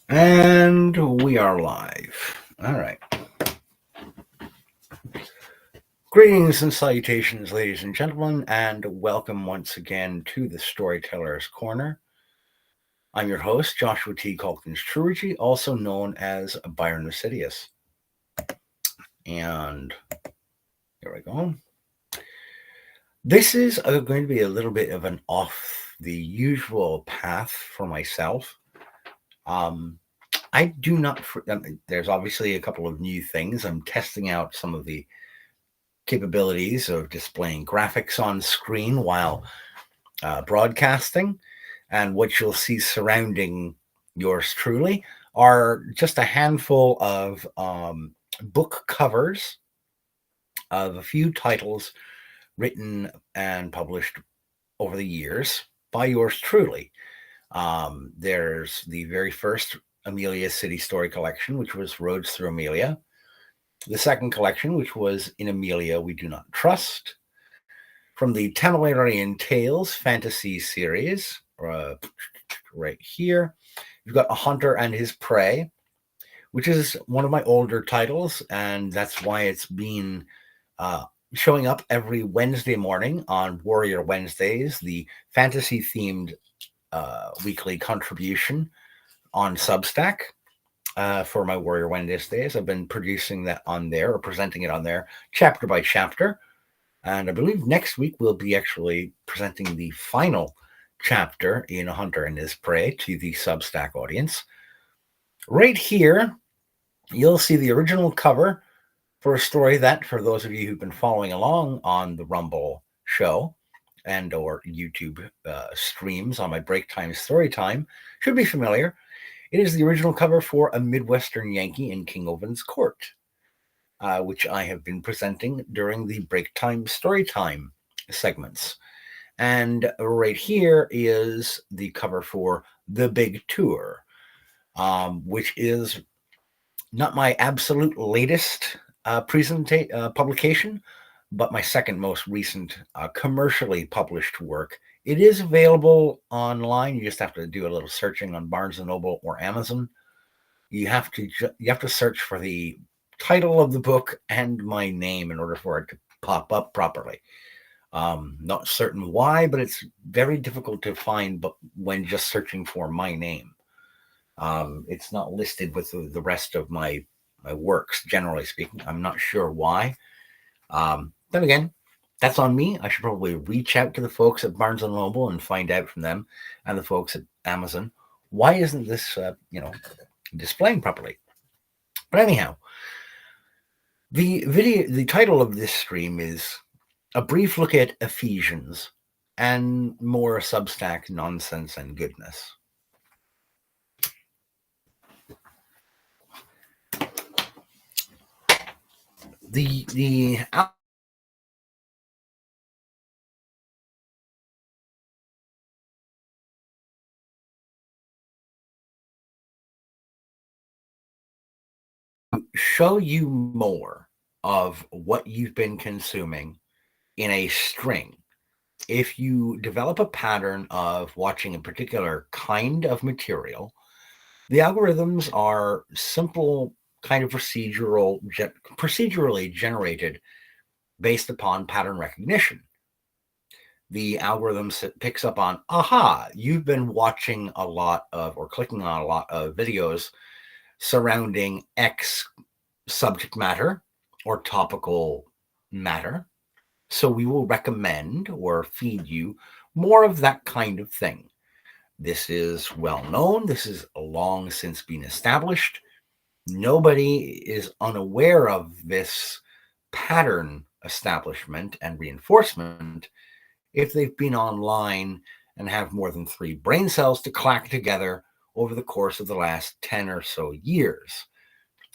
And we are live. All right. Greetings and salutations, ladies and gentlemen, and welcome once again to the Storyteller's Corner. I'm your host, Joshua T. Calkins Truigy, also known as Byron Residius. And here we go. This is going to be a little bit of an off the usual path for myself. I do not, there's obviously a couple of new things. I'm testing out some of the capabilities of displaying graphics on screen while broadcasting. And what you'll see surrounding yours truly are just a handful of book covers of a few titles written and published over the years by yours truly. There's the very first Amelia City Story Collection, which was Roads Through Amelia. The second collection, which was In Amelia We Do Not Trust. From the Tamalarian Tales fantasy series, right here, you've got A Hunter and His Prey, which is one of my older titles, and that's why it's been showing up every Wednesday morning on Warrior Wednesdays, the fantasy-themed weekly contribution on Substack. For my Warrior Wednesdays, I've been producing that on there, or presenting it on there, chapter by chapter. And I believe next week we'll be actually presenting the final chapter in A Hunter and His Prey to the Substack audience. Right here, you'll see the original cover for a story that, for those of you who've been following along on the Rumble show and or YouTube streams on my Break Time Storytime, should be familiar. It is the original cover for A Midwestern Yankee in King Ovin's Court, which I have been presenting during the Break Time Storytime segments. And right here is the cover for The Big Tour, which is not my absolute latest publication, but my second most recent commercially published work. It is available online. You just have to do a little searching on Barnes & Noble or Amazon. You have to search for the title of the book and my name in order for it to pop up properly. Not certain why, but it's very difficult to find but when just searching for my name. It's not listed with the rest of my works, generally speaking. I'm not sure why. Then again, that's on me. I should probably reach out to the folks at Barnes & Noble and find out from them, and the folks at Amazon, why isn't this, displaying properly? But anyhow, the title of this stream is A Brief Look at Ephesians and More Substack Nonsense and Goodness. The show you more of what you've been consuming in a string. If you develop a pattern of watching a particular kind of material, the algorithms are simple, kind of procedurally generated based upon pattern recognition. The algorithm picks up on, aha, you've been watching a lot of, or clicking on a lot of videos surrounding X subject matter or topical matter. So we will recommend or feed you more of that kind of thing. This is well known. This is long since been established. Nobody is unaware of this pattern establishment and reinforcement if they've been online and have more than 3 brain cells to clack together over the course of the last 10 or so years.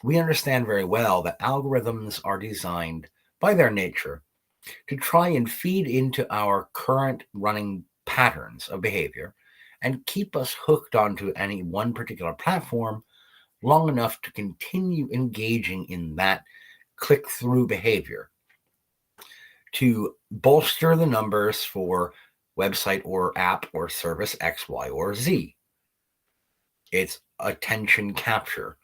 We understand very well that algorithms are designed by their nature to try and feed into our current running patterns of behavior and keep us hooked onto any one particular platform long enough to continue engaging in that click-through behavior to bolster the numbers for website or app or service X, Y, or Z. It's attention capture.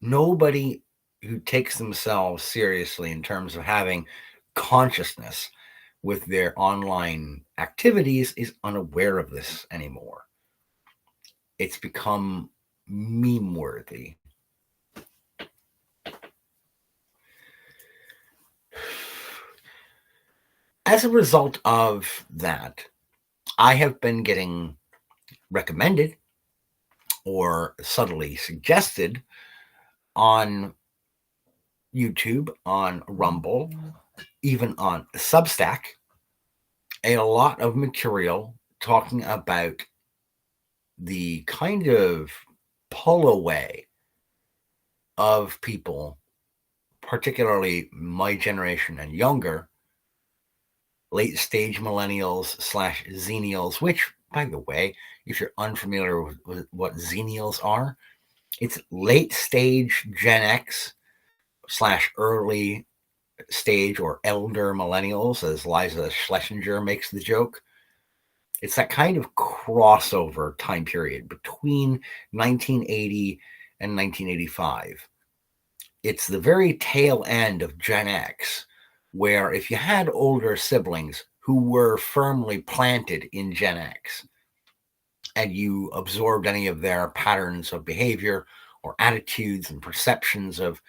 Nobody who takes themselves seriously in terms of having consciousness with their online activities is unaware of this anymore. It's become meme worthy. As a result of that, I have been getting recommended or subtly suggested on YouTube, on Rumble, even on Substack, a lot of material talking about the kind of pull away of people, particularly my generation and younger, late stage millennials / xennials, which, by the way, if you're unfamiliar with what xennials are, it's late stage Gen X / early stage or elder millennials, as Liza Schlesinger makes the joke. It's that kind of crossover time period between 1980 and 1985. It's the very tail end of Gen X, where if you had older siblings who were firmly planted in Gen X and you absorbed any of their patterns of behavior or attitudes and perceptions of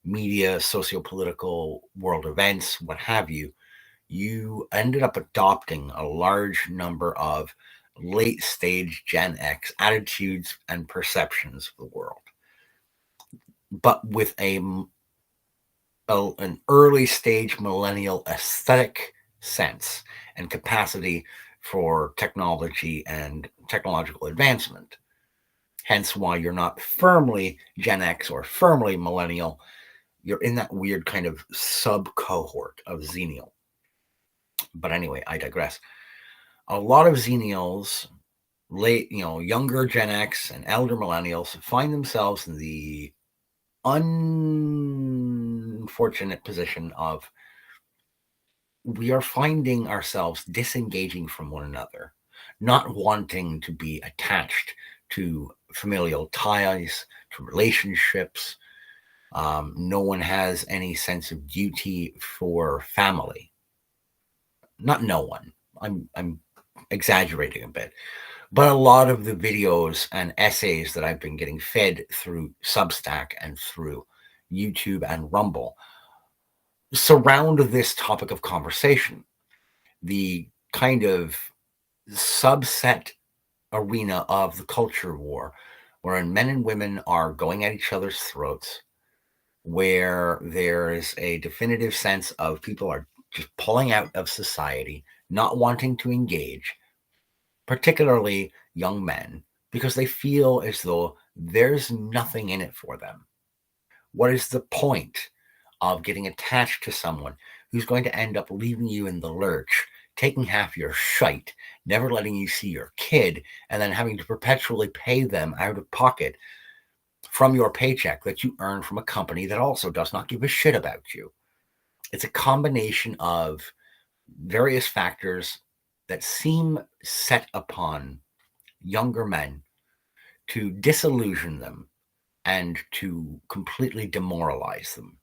media, sociopolitical world events, what have you, you ended up adopting a large number of late stage Gen X attitudes and perceptions of the world, but with an early stage millennial aesthetic sense and capacity for technology and technological advancement. Hence why you're not firmly Gen X or firmly millennial. You're in that weird kind of sub cohort of xennial. But anyway, I digress. A lot of xennials, younger Gen X and elder millennials find themselves in the unfortunate position of we are finding ourselves disengaging from one another, not wanting to be attached to familial ties, to relationships. No one has any sense of duty for family. Not no one. I'm exaggerating a bit. But a lot of the videos and essays that I've been getting fed through Substack and through YouTube and Rumble surround this topic of conversation. The kind of subset arena of the culture war, wherein men and women are going at each other's throats, where there is a definitive sense of people are just pulling out of society, not wanting to engage, particularly young men, because they feel as though there's nothing in it for them. What is the point of getting attached to someone who's going to end up leaving you in the lurch, taking half your shite, never letting you see your kid, and then having to perpetually pay them out of pocket from your paycheck that you earn from a company that also does not give a shit about you? It's a combination of various factors that seem set upon younger men to disillusion them and to completely demoralize them.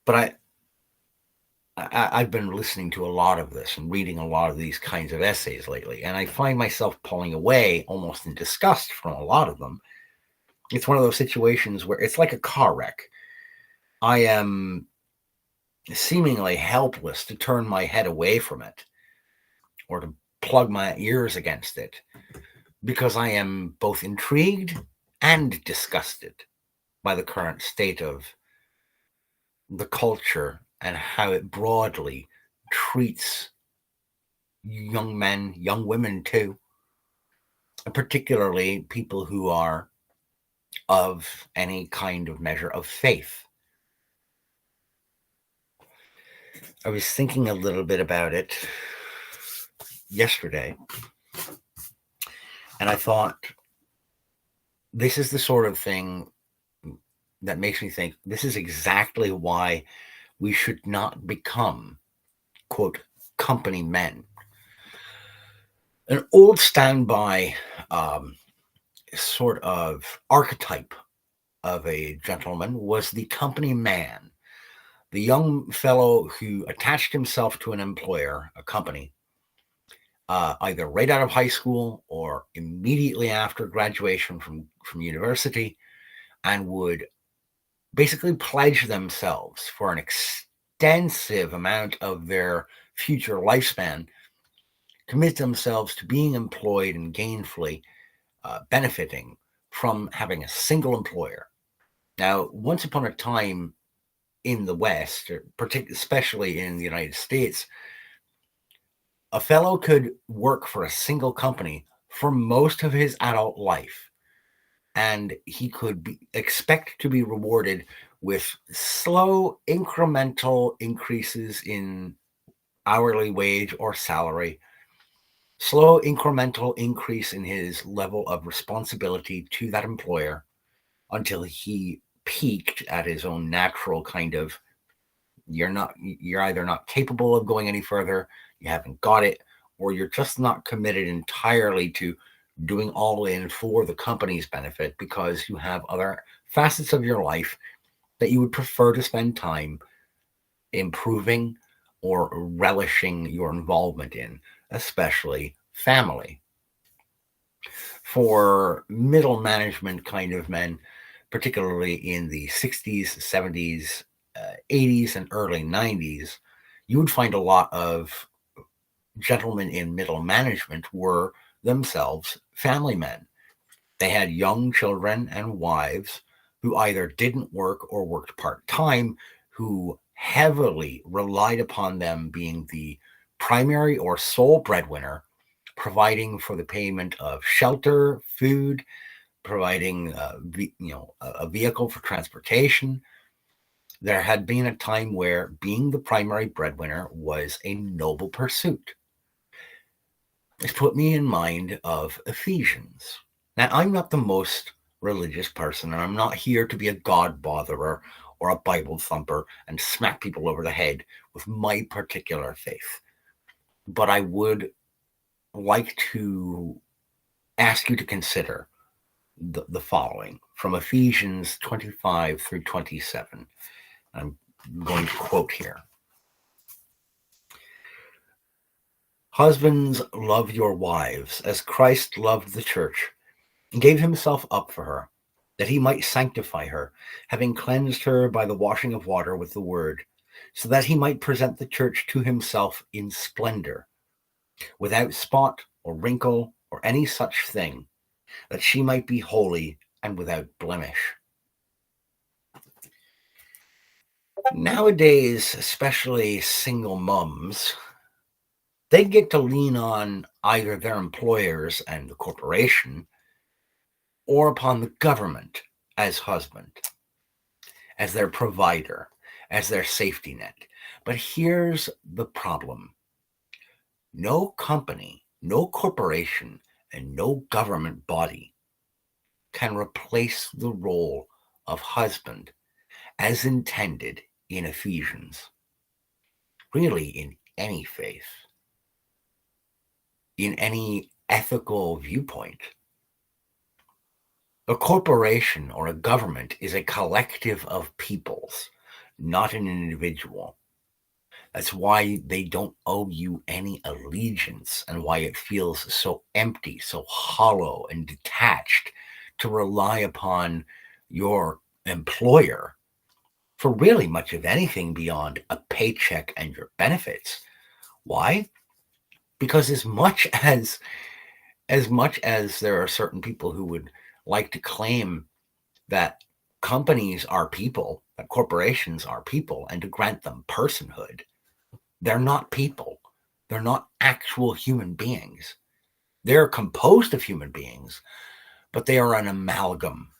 But I've been listening to a lot of this and reading a lot of these kinds of essays lately, and I find myself pulling away almost in disgust from a lot of them. It's one of those situations where it's like a car wreck. I am seemingly helpless to turn my head away from it or to plug my ears against it because I am both intrigued and disgusted by the current state of the culture and how it broadly treats young men, young women too, and particularly people who are of any kind of measure of faith. I was thinking a little bit about it yesterday, and I thought this is the sort of thing that makes me think this is exactly why we should not become, quote, company men. An old standby sort of archetype of a gentleman was the company man, the young fellow who attached himself to an employer, a company, either right out of high school or immediately after graduation from university, and would basically pledge themselves for an extensive amount of their future lifespan, commit themselves to being employed and gainfully benefiting from having a single employer. Now, once upon a time in the West, especially in the United States, a fellow could work for a single company for most of his adult life, and he could expect to be rewarded with slow incremental increases in hourly wage or salary, slow incremental increase in his level of responsibility to that employer until he peaked at his own natural kind of, you're either not capable of going any further, you haven't got it, or you're just not committed entirely to doing all in for the company's benefit because you have other facets of your life that you would prefer to spend time improving or relishing your involvement in, especially family. For middle management kind of men, particularly in the 60s, 70s, 80s, and early 90s, you would find a lot of gentlemen in middle management were themselves family men. They had young children and wives who either didn't work or worked part-time, who heavily relied upon them being the primary or sole breadwinner, providing for the payment of shelter, food, providing a vehicle for transportation. There had been a time where being the primary breadwinner was a noble pursuit. It's put me in mind of Ephesians. Now, I'm not the most religious person, and I'm not here to be a God botherer or a Bible thumper and smack people over the head with my particular faith. But I would like to ask you to consider the following from Ephesians 25 through 27. I'm going to quote here. Husbands, love your wives as Christ loved the church and gave himself up for her, that he might sanctify her, having cleansed her by the washing of water with the word, so that he might present the church to himself in splendor, without spot or wrinkle or any such thing, that she might be holy and without blemish. Nowadays, especially single mums, they get to lean on either their employers and the corporation or upon the government as husband, as their provider, as their safety net. But here's the problem. No company, no corporation, and no government body can replace the role of husband as intended in Ephesians. Really, in any faith, in any ethical viewpoint. A corporation or a government is a collective of peoples, not an individual. That's why they don't owe you any allegiance and why it feels so empty, so hollow and detached to rely upon your employer for really much of anything beyond a paycheck and your benefits. Why? Because as much as there are certain people who would like to claim that companies are people, that corporations are people, and to grant them personhood, they're not people. They're not actual human beings. They're composed of human beings, but they are an amalgam.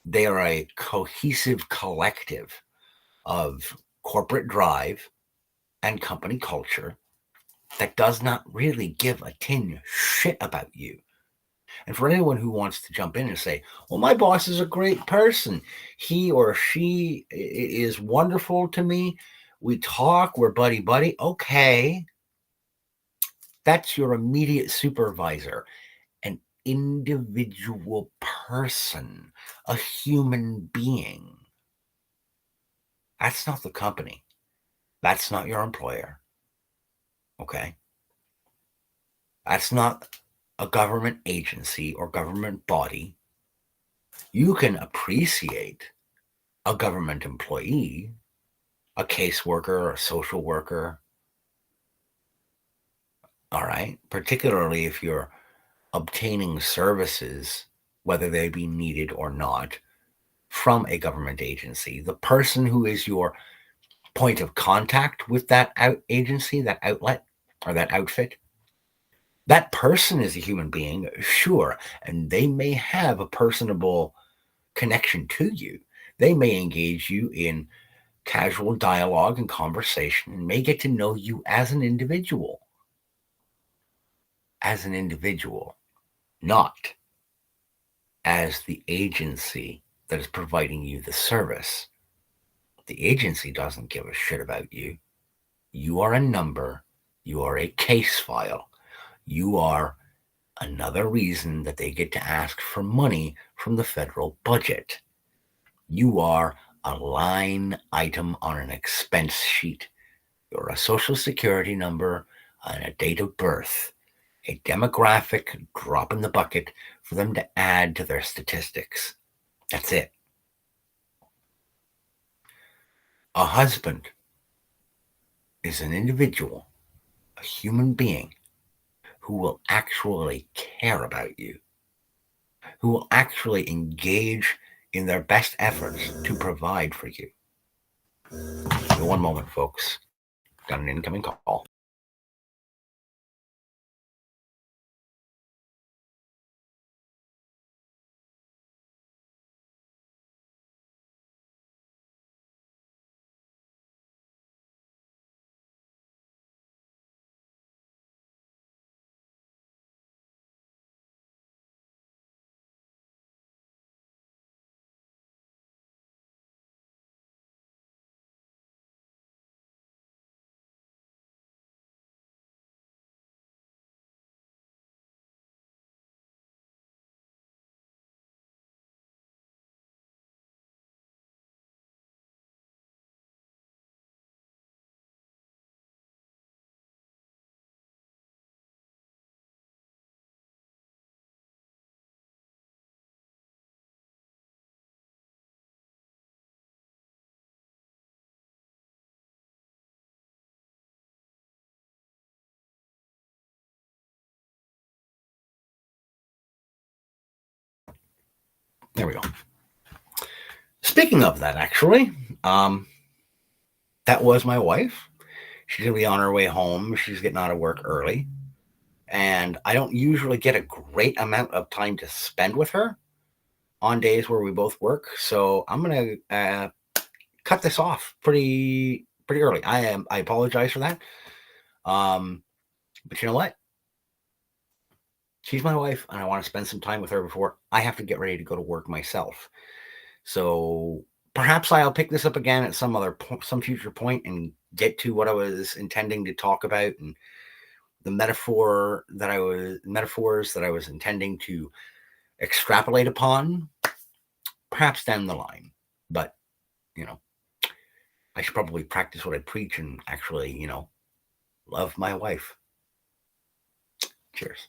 They are a cohesive collective of corporate drive and company culture that does not really give a tin shit about you. And for anyone who wants to jump in and say, well, my boss is a great person. He or she is wonderful to me. We talk, we're buddy-buddy. Okay. That's your immediate supervisor, an individual person, a human being. That's not the company. That's not your employer. Okay? That's not a government agency or government body. You can appreciate a government employee, a caseworker or a social worker, all right? Particularly if you're obtaining services, whether they be needed or not, from a government agency. The person who is your point of contact with that agency, that outlet, or that outfit, that person is a human being, sure, and they may have a personable connection to you. They may engage you in casual dialogue and conversation and may get to know you as an individual. As an individual, not as the agency that is providing you the service. The agency doesn't give a shit about you. You are a number. You are a case file. You are another reason that they get to ask for money from the federal budget. You are a line item on an expense sheet. You're a social security number and a date of birth, a demographic drop in the bucket for them to add to their statistics. That's it. A husband is an individual, a human being who will actually care about you, who will actually engage in their best efforts to provide for you. One moment, folks. Got an incoming call. There we go. Speaking of that, actually, that was my wife. She's going to be on her way home. She's getting out of work early. And I don't usually get a great amount of time to spend with her on days where we both work. So I'm going to cut this off pretty early. I apologize for that. But you know what? She's my wife, and I want to spend some time with her before I have to get ready to go to work myself. So perhaps I'll pick this up again at some future point and get to what I was intending to talk about and the metaphors that I was intending to extrapolate upon, perhaps down the line. But I should probably practice what I preach and actually love my wife. Cheers.